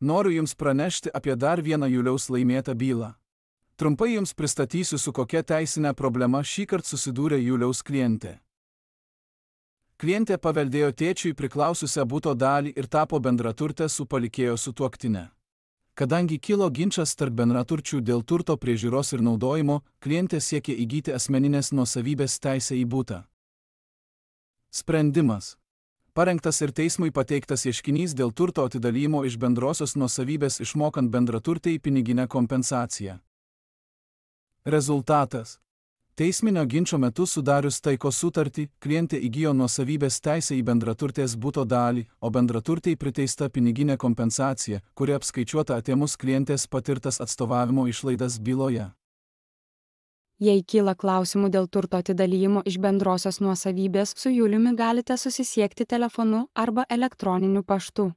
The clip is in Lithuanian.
Noriu Jums pranešti apie dar vieną Juliaus laimėtą bylą. Trumpai Jums pristatysiu, su kokia teisinė problema šįkart susidūrė Juliaus klientė. Klientė paveldėjo tėčiui priklausiusią buto dalį ir tapo bendraturtė su palikėjo sutuoktine. Kadangi kilo ginčas tarp bendraturčių dėl turto priežiūros ir naudojimo, klientė siekė įgyti asmeninės nuosavybės teisę į butą. Sprendimas. Parengtas ir teismui pateiktas ieškinys dėl turto atidalijimo iš bendrosios nuosavybės išmokant bendraturtei piniginę kompensaciją. Rezultatas. Teisminio ginčo metu sudarius taikos sutartį, klientė įgijo nuosavybės teisę į bendraturtės buto dalį, o bendraturtei priteista piniginė kompensacija, kuri apskaičiuota atėmus klientės patirtas atstovavimo išlaidas byloje. Jei kyla klausimų dėl turto atidalijimo iš bendrosios nuosavybės, su Juliumi galite susisiekti telefonu arba elektroniniu paštu.